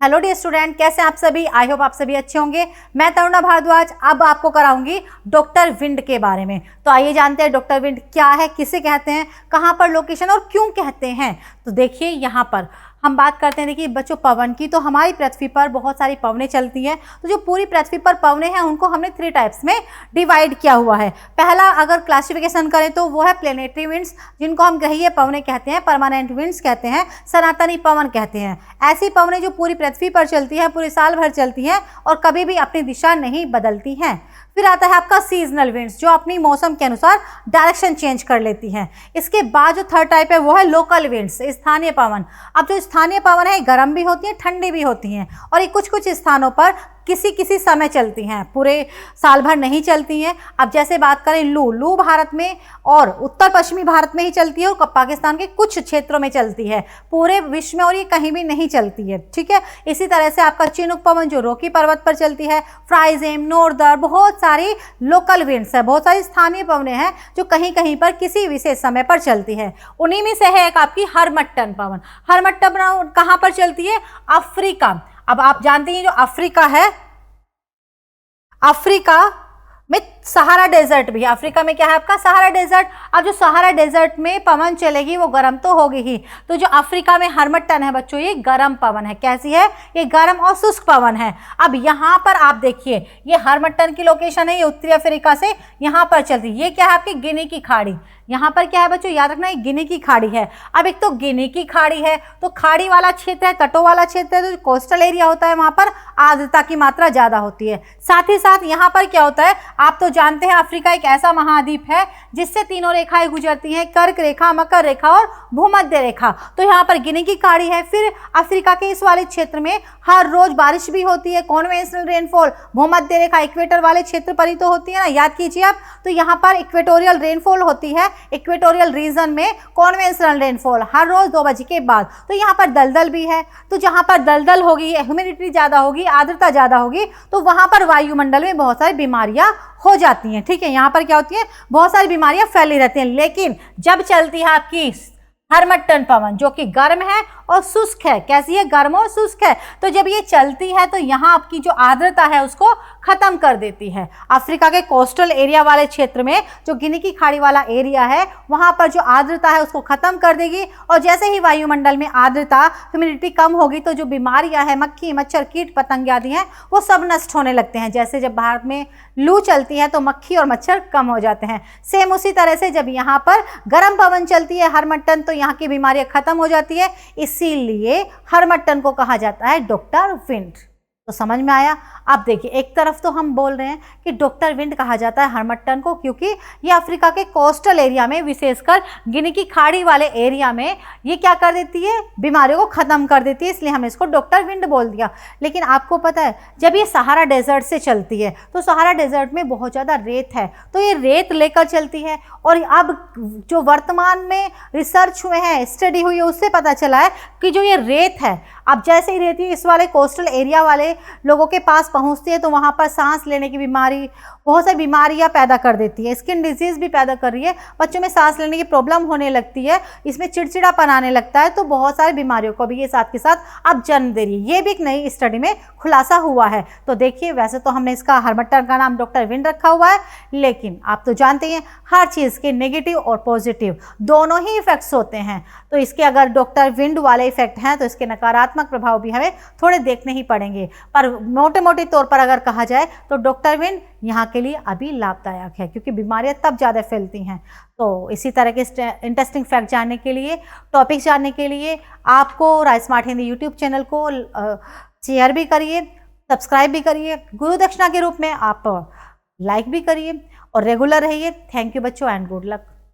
Hello dear student, कैसे हैं आप सभी। आई होप आप सभी अच्छे होंगे। मैं तरुणा भारद्वाज अब आपको कराऊंगी डॉक्टर विंड के बारे में। तो आइए जानते हैं डॉक्टर विंड क्या है, किसे कहते हैं, कहाँ पर लोकेशन और क्यों कहते हैं। तो देखिए यहाँ पर हम बात करते हैं, देखिए बच्चों पवन की। तो हमारी पृथ्वी पर बहुत सारी पवनें चलती हैं। तो जो पूरी पृथ्वी पर पवनें हैं उनको हमने 3 टाइप्स में डिवाइड किया हुआ है। पहला अगर क्लासिफिकेशन करें तो वो है प्लेनेटरी विंड्स, जिनको हम ग्रहीय पवनें कहते हैं, परमानेंट विंड्स कहते हैं, सनातनी पवन कहते हैं। ऐसी पवनें जो पूरी पृथ्वी पर चलती हैं, पूरे साल भर चलती हैं और कभी भी अपनी दिशा नहीं बदलती हैं। फिर आता है आपका सीजनल विंड्स, जो अपनी मौसम के अनुसार डायरेक्शन चेंज कर लेती हैं। इसके बाद जो थर्ड टाइप है वो है लोकल विंड्स, स्थानीय पवन। अब जो स्थानीय पवन है गर्म भी होती हैं, ठंडी भी होती हैं और ये कुछ कुछ स्थानों पर किसी समय चलती हैं, पूरे साल भर नहीं चलती हैं। अब जैसे बात करें लू भारत में और उत्तर पश्चिमी भारत में ही चलती है और पाकिस्तान के कुछ क्षेत्रों में चलती है, पूरे विश्व में और ये कहीं भी नहीं चलती है। ठीक है। इसी तरह से आपका चिनूक पवन जो रोकी पर्वत पर चलती है, फ्राइजेम, नॉर्दर, बहुत सारी लोकल विंड्स है, बहुत सारी स्थानीय पवनें हैं जो कहीं कहीं पर किसी विशेष समय पर चलती है। उन्हीं में से है एक आपकी हरमट्टन पवन। हरमट्टन पवन कहाँ पर चलती है? अफ्रीका। अब आप जानते हैं जो अफ्रीका है, अफ्रीका में सहारा डेजर्ट भी है। अफ्रीका में क्या है आपका? Sahara desert. अब जो सहारा डेजर्ट में पवन चलेगी वो गर्म तो होगी ही। तो जो अफ्रीका में हरमट्टन है बच्चों, ये गर्म पवन है। कैसी है? ये गर्म और शुष्क पवन है। अब यहाँ पर आप देखिए, ये हरमट्टन की लोकेशन है, ये उत्तरी अफ्रीका से यहाँ पर चलती है। ये क्या है आपकी? गिनी की खाड़ी। यहाँ पर क्या है बच्चों? याद रखना, ये गिनी की खाड़ी है। अब एक तो गिनी की खाड़ी है तो खाड़ी वाला क्षेत्र है, तटों वाला क्षेत्र है, तो कोस्टल एरिया होता है वहाँ पर आर्द्रता की मात्रा ज़्यादा होती है। साथ ही साथ यहाँ पर क्या होता है, आप तो जानते हैं अफ्रीका एक ऐसा महाद्वीप है जिससे 3 रेखाएं गुजरती हैं, कर्क रेखा, मकर रेखा और भूमध्य रेखा। तो यहाँ पर गिनी की खाड़ी है। फिर अफ्रीका के इस वाले क्षेत्र में हर रोज बारिश भी होती है, कॉन्वेंशनल रेनफॉल भूमध्य रेखा इक्वेटर वाले क्षेत्र पर ही तो होती है ना, याद कीजिए आप। तो यहाँ पर इक्वेटोरियल रेनफॉल होती है, इक्वेटोरियल रीजन में कॉन्वेंशनल रेनफॉल हर रोज 2 बजे के बाद। तो यहाँ पर दलदल भी है। तो जहाँ पर दलदल होगी, ह्यूमिडिटी ज़्यादा होगी, आर्द्रता ज़्यादा होगी, तो वहाँ पर वायुमंडल में बहुत सारी बीमारियाँ हो जाती हैं। ठीक है। यहाँ पर क्या होती है? बहुत सारी बीमारियाँ फैली रहती हैं। लेकिन जब चलती है आपकी हरमट्टन पवन जो कि गर्म है और शुष्क है, कैसी है? गर्म और शुष्क है, तो जब ये चलती है तो यहाँ आपकी जो आर्द्रता है उसको खत्म कर देती है। अफ्रीका के कोस्टल एरिया वाले क्षेत्र में जो गिनी की खाड़ी वाला एरिया है वहाँ पर जो आर्द्रता है उसको खत्म कर देगी। और जैसे ही वायुमंडल में आर्द्रता, ह्यूमिडिटी कम होगी तो जो बीमारियाँ हैं, मक्खी, मच्छर, कीट पतंग आदि हैं, वो सब नष्ट होने लगते हैं। जैसे जब भारत में लू चलती है तो मक्खी और मच्छर कम हो जाते हैं, सेम उसी तरह से जब यहाँ पर गर्म पवन चलती है हरमट्टन तो यहाँ की बीमारियाँ खत्म हो जाती है। इसीलिए हरमट्टन को कहा जाता है डॉक्टर विंड। तो समझ में आया? अब देखिए, एक तरफ तो हम बोल रहे हैं कि डॉक्टर विंड कहा जाता है हरमट्टन को क्योंकि ये अफ्रीका के कोस्टल एरिया में, विशेषकर गिनी की खाड़ी वाले एरिया में ये क्या कर देती है? बीमारियों को ख़त्म कर देती है, इसलिए हमने इसको डॉक्टर विंड बोल दिया। लेकिन आपको पता है जब ये सहारा डेजर्ट से चलती है तो सहारा डेजर्ट में बहुत ज़्यादा रेत है, तो ये रेत लेकर चलती है। और अब जो वर्तमान में रिसर्च हुए हैं, स्टडी हुई है, उससे पता चला है कि जो ये रेत है, अब जैसे ही रेत इस वाले कोस्टल एरिया वाले लोगों के पास पहुंचती है तो वहाँ पर सांस लेने की बीमारी, बहुत सारी बीमारियाँ पैदा कर देती है। स्किन डिजीज़ भी पैदा कर रही है, बच्चों में सांस लेने की प्रॉब्लम होने लगती है, इसमें चिड़चिड़ापन आने लगता है, तो बहुत सारी बीमारियों को भी ये साथ के साथ अब जन्म दे रही है। ये भी एक नई स्टडी में खुलासा हुआ है। तो देखिए, वैसे तो हमने इसका हरमट्टन का नाम डॉक्टर विंड रखा हुआ है, लेकिन आप तो जानते हैं हर चीज़ के नेगेटिव और पॉजिटिव दोनों ही इफेक्ट्स होते हैं। तो इसके अगर डॉक्टर विंड वाले इफेक्ट हैं तो इसके नकारात्मक प्रभाव भी हमें थोड़े देखने ही पड़ेंगे। पर मोटे तौर पर अगर कहा जाए तो डॉक्टर विंड यहाँ के लिए अभी लाभदायक है क्योंकि बीमारियाँ तब ज़्यादा फैलती हैं। तो इसी तरह के इंटरेस्टिंग फैक्ट जानने के लिए, टॉपिक्स जानने के लिए आपको rise smart Hindi YouTube channel को शेयर भी करिए, सब्सक्राइब भी करिए, गुरु दक्षिणा के रूप में आप लाइक भी करिए और रेगुलर रहिए। थैंक यू बच्चों एंड गुड लक।